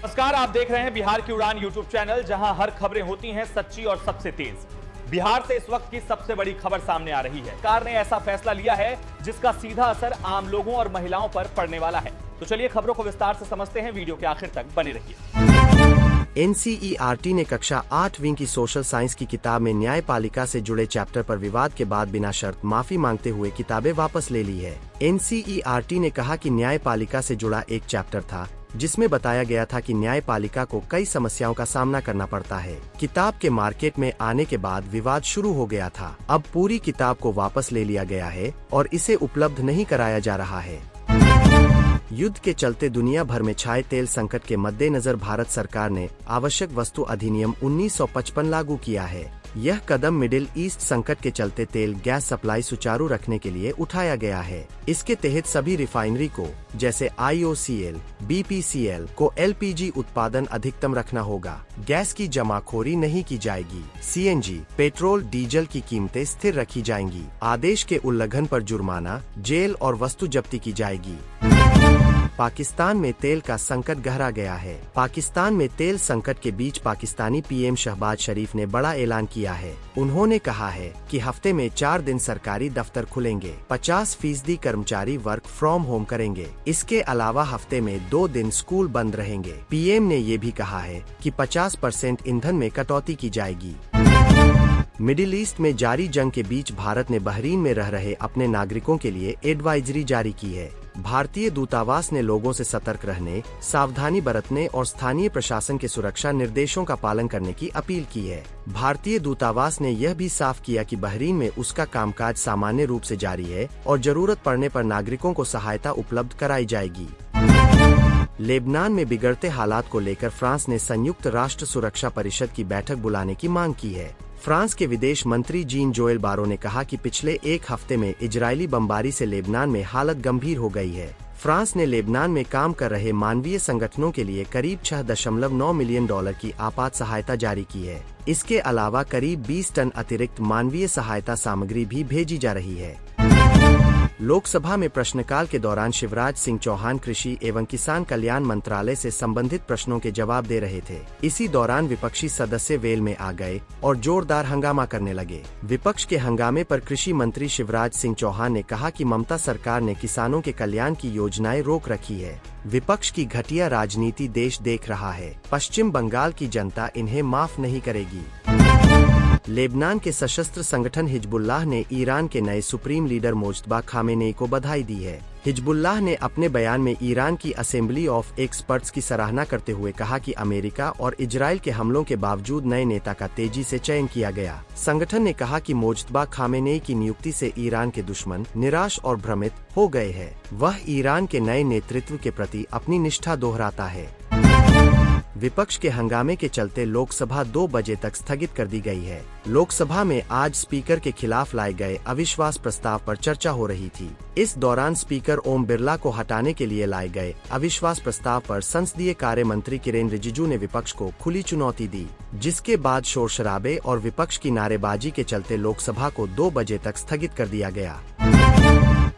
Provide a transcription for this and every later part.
नमस्कार, आप देख रहे हैं बिहार की उड़ान यूट्यूब चैनल, जहां हर खबरें होती हैं सच्ची और सबसे तेज। बिहार से इस वक्त की सबसे बड़ी खबर सामने आ रही है। सरकार ने ऐसा फैसला लिया है जिसका सीधा असर आम लोगों और महिलाओं पर पड़ने वाला है। तो चलिए खबरों को विस्तार से समझते हैं, वीडियो के आखिर तक बने रहिए। एनसीईआरटी ने कक्षा 8वीं की सोशल साइंस की किताब में न्यायपालिका से जुड़े चैप्टर पर विवाद के बाद बिना शर्त माफी मांगते हुए किताबें वापस ले ली है। एनसीईआरटी ने कहा कि न्यायपालिका से जुड़ा एक चैप्टर था जिसमें बताया गया था कि न्यायपालिका को कई समस्याओं का सामना करना पड़ता है। किताब के मार्केट में आने के बाद विवाद शुरू हो गया था। अब पूरी किताब को वापस ले लिया गया है और इसे उपलब्ध नहीं कराया जा रहा है। युद्ध के चलते दुनिया भर में छाए तेल संकट के मद्देनजर भारत सरकार ने आवश्यक वस्तु अधिनियम 1955 लागू किया है। यह कदम मिडिल ईस्ट संकट के चलते तेल गैस सप्लाई सुचारू रखने के लिए उठाया गया है। इसके तहत सभी रिफाइनरी को, जैसे IOCL, BPCL को LPG उत्पादन अधिकतम रखना होगा। गैस की जमाखोरी नहीं की जाएगी। CNG, पेट्रोल, डीजल की कीमतें स्थिर रखी जाएंगी। आदेश के उल्लंघन पर जुर्माना, जेल और वस्तु जब्ती की जाएगी। पाकिस्तान में तेल का संकट गहरा गया है। पाकिस्तान में तेल संकट के बीच पाकिस्तानी PM शहबाज शरीफ ने बड़ा ऐलान किया है। उन्होंने कहा है कि हफ्ते में 4 दिन सरकारी दफ्तर खुलेंगे, 50% कर्मचारी वर्क फ्रॉम होम करेंगे। इसके अलावा हफ्ते में 2 दिन स्कूल बंद रहेंगे। PM ने ये भी कहा है कि 50% ईंधन में कटौती की जाएगी। मिडिल ईस्ट में जारी जंग के बीच भारत ने बहरीन में रह रहे अपने नागरिकों के लिए एडवाइजरी जारी की है। भारतीय दूतावास ने लोगों से सतर्क रहने, सावधानी बरतने और स्थानीय प्रशासन के सुरक्षा निर्देशों का पालन करने की अपील की है। भारतीय दूतावास ने यह भी साफ किया कि बहरीन में उसका कामकाज सामान्य रूप से जारी है और जरूरत पड़ने पर नागरिकों को सहायता उपलब्ध कराई जाएगी। लेबनान में बिगड़ते हालात को लेकर फ्रांस ने संयुक्त राष्ट्र सुरक्षा परिषद की बैठक बुलाने की मांग की है। फ्रांस के विदेश मंत्री जीन जोएल बारो ने कहा कि पिछले एक हफ्ते में इजरायली बमबारी से लेबनान में हालत गंभीर हो गई है। फ्रांस ने लेबनान में काम कर रहे मानवीय संगठनों के लिए करीब $6.9 मिलियन की आपात सहायता जारी की है। इसके अलावा करीब 20 टन अतिरिक्त मानवीय सहायता सामग्री भी भेजी जा रही है। लोकसभा में प्रश्नकाल के दौरान शिवराज सिंह चौहान कृषि एवं किसान कल्याण मंत्रालय से संबंधित प्रश्नों के जवाब दे रहे थे। इसी दौरान विपक्षी सदस्य वेल में आ गए और जोरदार हंगामा करने लगे। विपक्ष के हंगामे पर कृषि मंत्री शिवराज सिंह चौहान ने कहा कि ममता सरकार ने किसानों के कल्याण की योजनाएं रोक रखी है। विपक्ष की घटिया राजनीति देश देख रहा है। पश्चिम बंगाल की जनता इन्हें माफ नहीं करेगी। लेबनान के सशस्त्र संगठन हिजबुल्लाह ने ईरान के नए सुप्रीम लीडर मोज्तबा खामेनेई को बधाई दी है। हिजबुल्लाह ने अपने बयान में ईरान की असेंबली ऑफ एक्सपर्ट्स की सराहना करते हुए कहा कि अमेरिका और इजराइल के हमलों के बावजूद नए नेता का तेजी से चयन किया गया। संगठन ने कहा कि मोज्तबा खामेनेई की नियुक्ति से ईरान के दुश्मन निराश और भ्रमित हो गए हैं। वह ईरान के नए नेतृत्व के प्रति अपनी निष्ठा दोहराता है। विपक्ष के हंगामे के चलते लोकसभा 2 बजे तक स्थगित कर दी गई है। लोकसभा में आज स्पीकर के खिलाफ लाए गए अविश्वास प्रस्ताव पर चर्चा हो रही थी। इस दौरान स्पीकर ओम बिरला को हटाने के लिए लाए गए अविश्वास प्रस्ताव पर संसदीय कार्य मंत्री किरेन रिजिजू ने विपक्ष को खुली चुनौती दी, जिसके बाद शोर शराबे और विपक्ष की नारेबाजी के चलते लोकसभा को 2 बजे तक स्थगित कर दिया गया।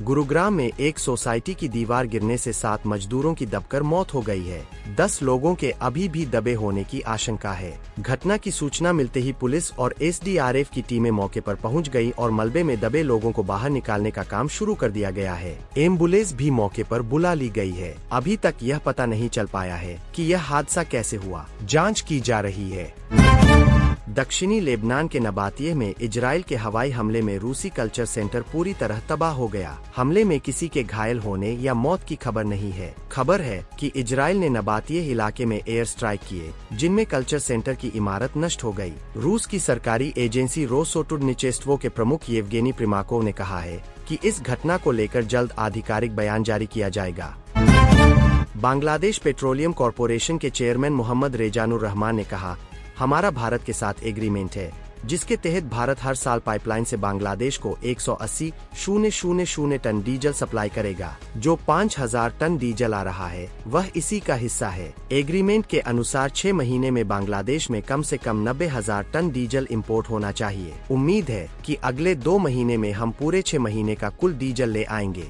गुरुग्राम में एक सोसाइटी की दीवार गिरने से 7 मजदूरों की दबकर मौत हो गई है। 10 लोगों के अभी भी दबे होने की आशंका है। घटना की सूचना मिलते ही पुलिस और SDRF की टीमें मौके पर पहुंच गई और मलबे में दबे लोगों को बाहर निकालने का काम शुरू कर दिया गया है। एम्बुलेंस भी मौके पर बुला ली गई है। अभी तक यह पता नहीं चल पाया है कि यह हादसा कैसे हुआ। जाँच की जा रही है। दक्षिणी लेबनान के नबातिह में इजराइल के हवाई हमले में रूसी कल्चर सेंटर पूरी तरह तबाह हो गया। हमले में किसी के घायल होने या मौत की खबर नहीं है। खबर है कि इजराइल ने नबातिह इलाके में एयर स्ट्राइक किए, जिनमें कल्चर सेंटर की इमारत नष्ट हो गई। रूस की सरकारी एजेंसी रोसोटुडनिचेस्टवो के प्रमुख येवगेनी प्रिमाकोव ने कहा है कि इस घटना को लेकर जल्द आधिकारिक बयान जारी किया जाएगा। बांग्लादेश पेट्रोलियम कॉरपोरेशन के चेयरमैन मोहम्मद रेजानुर रहमान ने कहा, हमारा भारत के साथ एग्रीमेंट है जिसके तहत भारत हर साल पाइपलाइन से बांग्लादेश को 180,000 टन डीजल सप्लाई करेगा। जो 5,000 टन डीजल आ रहा है वह इसी का हिस्सा है। एग्रीमेंट के अनुसार 6 महीने में बांग्लादेश में कम से कम 90,000 टन डीजल इंपोर्ट होना चाहिए। उम्मीद है कि अगले 2 महीने में हम पूरे 6 महीने का कुल डीजल ले आएंगे।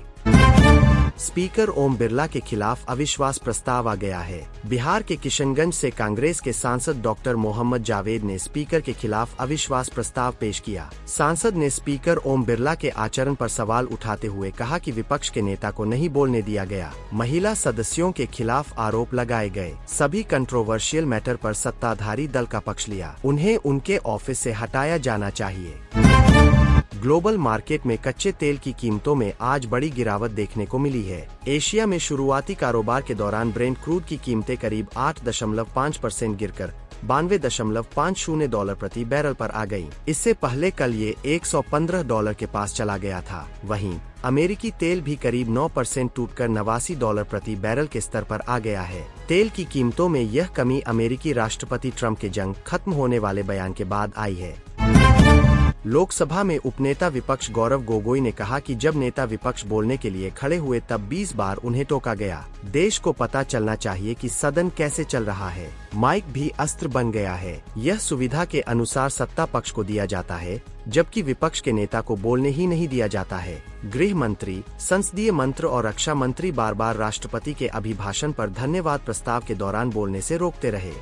स्पीकर ओम बिरला के खिलाफ अविश्वास प्रस्ताव आ गया है। बिहार के किशनगंज से कांग्रेस के सांसद डॉक्टर मोहम्मद जावेद ने स्पीकर के खिलाफ अविश्वास प्रस्ताव पेश किया। सांसद ने स्पीकर ओम बिरला के आचरण पर सवाल उठाते हुए कहा कि विपक्ष के नेता को नहीं बोलने दिया गया। महिला सदस्यों के खिलाफ आरोप लगाए गए। सभी कंट्रोवर्शियल मैटर पर सत्ताधारी दल का पक्ष लिया। उन्हें उनके ऑफिस से हटाया जाना चाहिए। ग्लोबल मार्केट में कच्चे तेल की कीमतों में आज बड़ी गिरावट देखने को मिली है। एशिया में शुरुआती कारोबार के दौरान ब्रेंट क्रूड की कीमतें करीब 8.5% गिरकर $92.50 प्रति बैरल पर आ गईं। इससे पहले कल ये $115 के पास चला गया था। वहीं अमेरिकी तेल भी करीब 9% टूटकर $89 प्रति बैरल के स्तर पर आ गया है। तेल की कीमतों में यह कमी अमेरिकी राष्ट्रपति ट्रंप के जंग खत्म होने वाले बयान के बाद आई है। लोकसभा में उपनेता विपक्ष गौरव गोगोई ने कहा कि जब नेता विपक्ष बोलने के लिए खड़े हुए तब 20 बार उन्हें टोका गया। देश को पता चलना चाहिए कि सदन कैसे चल रहा है। माइक भी अस्त्र बन गया है। यह सुविधा के अनुसार सत्ता पक्ष को दिया जाता है, जबकि विपक्ष के नेता को बोलने ही नहीं दिया जाता है। गृह मंत्री, संसदीय मंत्री और रक्षा मंत्री बार बार राष्ट्रपति के अभिभाषण पर धन्यवाद प्रस्ताव के दौरान बोलने से रोकते रहे।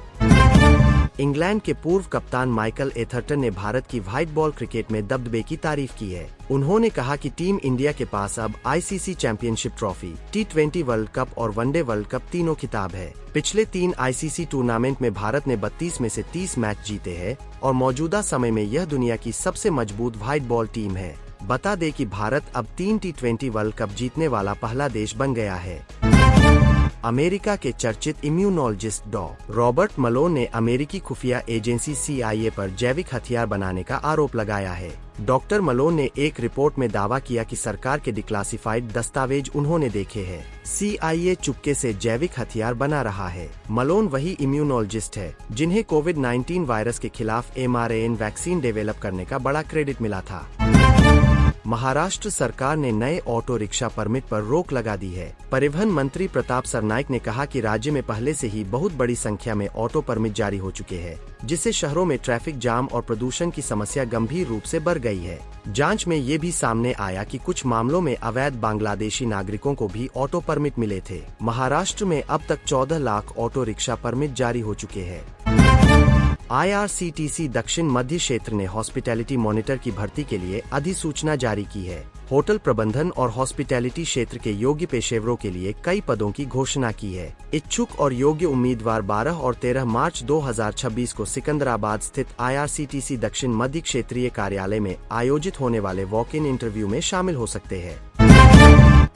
इंग्लैंड के पूर्व कप्तान माइकल एथरटन ने भारत की व्हाइट बॉल क्रिकेट में दबदबे की तारीफ की है। उन्होंने कहा कि टीम इंडिया के पास अब ICC championship trophy, T20 world cup और वनडे वर्ल्ड कप तीनों खिताब है। पिछले 3 आईसीसी टूर्नामेंट में भारत ने 32 में से 30 मैच जीते हैं और मौजूदा समय में यह दुनिया की सबसे मजबूत व्हाइट बॉल टीम है। बता दें कि भारत अब 3 T20 वर्ल्ड कप जीतने वाला पहला देश बन गया है। अमेरिका के चर्चित इम्यूनोलॉजिस्ट डॉ. रॉबर्ट मलोन ने अमेरिकी खुफिया एजेंसी CIA पर जैविक हथियार बनाने का आरोप लगाया है। डॉक्टर मलोन ने एक रिपोर्ट में दावा किया कि सरकार के डिक्लासिफाइड दस्तावेज उन्होंने देखे हैं। CIA चुपके से जैविक हथियार बना रहा है। मलोन वही इम्यूनोलॉजिस्ट है जिन्हें कोविड-19 वायरस के खिलाफ mRNA वैक्सीन डेवलप करने का बड़ा क्रेडिट मिला था। महाराष्ट्र सरकार ने नए ऑटो रिक्शा परमिट पर रोक लगा दी है। परिवहन मंत्री प्रताप सरनाइक ने कहा कि राज्य में पहले से ही बहुत बड़ी संख्या में ऑटो परमिट जारी हो चुके हैं, जिससे शहरों में ट्रैफिक जाम और प्रदूषण की समस्या गंभीर रूप से बढ़ गई है। जांच में ये भी सामने आया कि कुछ मामलों में अवैध बांग्लादेशी नागरिकों को भी ऑटो परमिट मिले थे। महाराष्ट्र में अब तक 14 लाख ऑटो रिक्शा परमिट जारी हो चुके हैं। IRCTC दक्षिण मध्य क्षेत्र ने हॉस्पिटैलिटी मॉनिटर की भर्ती के लिए अधिसूचना जारी की है। होटल प्रबंधन और हॉस्पिटैलिटी क्षेत्र के योग्य पेशेवरों के लिए कई पदों की घोषणा की है। इच्छुक और योग्य उम्मीदवार 12 और 13 मार्च 2026 को सिकंदराबाद स्थित IRCTC दक्षिण मध्य क्षेत्रीय कार्यालय में आयोजित होने वाले वॉक इन इंटरव्यू में शामिल हो सकते हैं।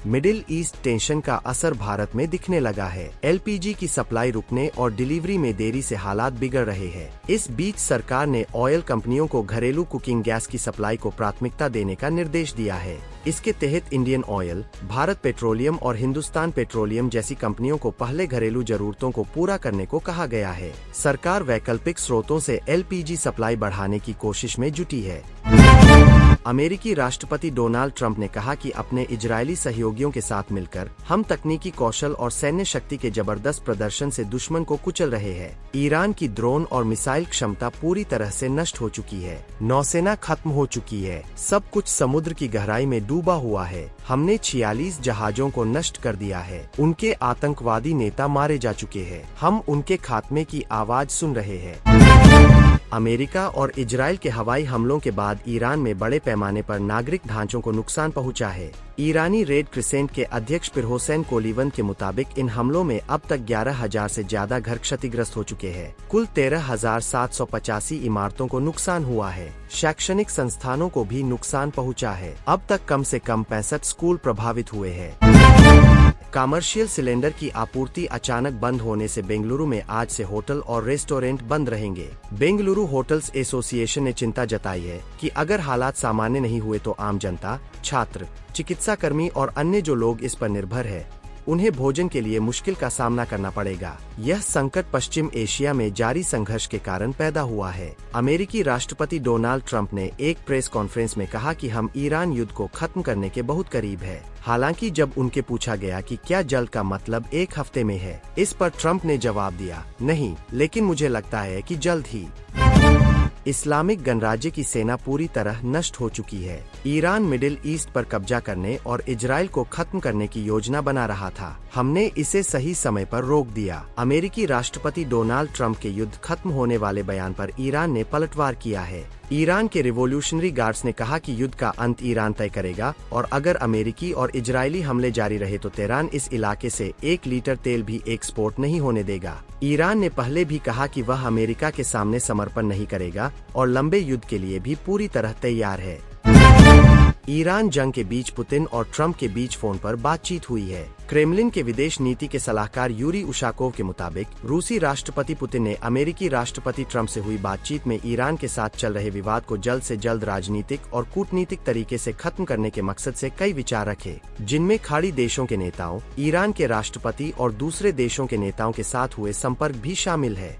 मिडिल ईस्ट टेंशन का असर भारत में दिखने लगा है। LPG की सप्लाई रुकने और डिलीवरी में देरी से हालात बिगड़ रहे हैं। इस बीच सरकार ने ऑयल कंपनियों को घरेलू कुकिंग गैस की सप्लाई को प्राथमिकता देने का निर्देश दिया है। इसके तहत इंडियन ऑयल, भारत पेट्रोलियम और हिंदुस्तान पेट्रोलियम जैसी कंपनियों को पहले घरेलू जरूरतों को पूरा करने को कहा गया है। सरकार वैकल्पिक स्रोतों से LPG सप्लाई बढ़ाने की कोशिश में जुटी है। अमेरिकी राष्ट्रपति डोनाल्ड ट्रंप ने कहा कि अपने इजरायली सहयोगियों के साथ मिलकर हम तकनीकी कौशल और सैन्य शक्ति के जबरदस्त प्रदर्शन से दुश्मन को कुचल रहे हैं। ईरान की ड्रोन और मिसाइल क्षमता पूरी तरह से नष्ट हो चुकी है। नौसेना खत्म हो चुकी है। सब कुछ समुद्र की गहराई में डूबा हुआ है। हमने 46 जहाजों को नष्ट कर दिया है। उनके आतंकवादी नेता मारे जा चुके हैं। हम उनके खात्मे की आवाज सुन रहे हैं। अमेरिका और इजराइल के हवाई हमलों के बाद ईरान में बड़े पैमाने पर नागरिक ढांचों को नुकसान पहुंचा है। ईरानी रेड क्रिसेंट के अध्यक्ष पिरहोसैन कोलीवंत के मुताबिक इन हमलों में अब तक 11,000 से ज्यादा घर क्षतिग्रस्त हो चुके हैं। कुल 13,785 इमारतों को नुकसान हुआ है। शैक्षणिक संस्थानों को भी नुकसान पहुंचा है। अब तक कम से कम 65 स्कूल प्रभावित हुए हैं। कमर्शियल सिलेंडर की आपूर्ति अचानक बंद होने से बेंगलुरु में आज से होटल और रेस्टोरेंट बंद रहेंगे। बेंगलुरु होटल्स एसोसिएशन ने चिंता जताई है कि अगर हालात सामान्य नहीं हुए तो आम जनता, छात्र, चिकित्साकर्मी और अन्य जो लोग इस पर निर्भर है, उन्हें भोजन के लिए मुश्किल का सामना करना पड़ेगा। यह संकट पश्चिम एशिया में जारी संघर्ष के कारण पैदा हुआ है। अमेरिकी राष्ट्रपति डोनाल्ड ट्रंप ने एक प्रेस कॉन्फ्रेंस में कहा कि हम ईरान युद्ध को खत्म करने के बहुत करीब है। हालांकि जब उनके पूछा गया कि क्या जल्द का मतलब 1 हफ्ते में है, इस पर ट्रंप ने जवाब दिया, नहीं, लेकिन मुझे लगता है कि जल्द ही। इस्लामिक गणराज्य की सेना पूरी तरह नष्ट हो चुकी है। ईरान मिडिल ईस्ट पर कब्जा करने और इजराइल को खत्म करने की योजना बना रहा था। हमने इसे सही समय पर रोक दिया। अमेरिकी राष्ट्रपति डोनाल्ड ट्रंप के युद्ध खत्म होने वाले बयान पर ईरान ने पलटवार किया है। ईरान के रिवॉल्यूशनरी गार्ड्स ने कहा कि युद्ध का अंत ईरान तय करेगा और अगर अमेरिकी और इजरायली हमले जारी रहे तो तेहरान इस इलाके से 1 लीटर तेल भी एक्सपोर्ट नहीं होने देगा। ईरान ने पहले भी कहा कि वह अमेरिका के सामने समर्पण नहीं करेगा और लंबे युद्ध के लिए भी पूरी तरह तैयार है। ईरान जंग के बीच पुतिन और ट्रंप के बीच फोन पर बातचीत हुई है। क्रेमलिन के विदेश नीति के सलाहकार यूरी उशाकोव के मुताबिक रूसी राष्ट्रपति पुतिन ने अमेरिकी राष्ट्रपति ट्रंप से हुई बातचीत में ईरान के साथ चल रहे विवाद को जल्द से जल्द राजनीतिक और कूटनीतिक तरीके से खत्म करने के मकसद से कई विचार रखे, जिनमें खाड़ी देशों के नेताओं, ईरान के राष्ट्रपति और दूसरे देशों के नेताओं के साथ हुए संपर्क भी शामिल है।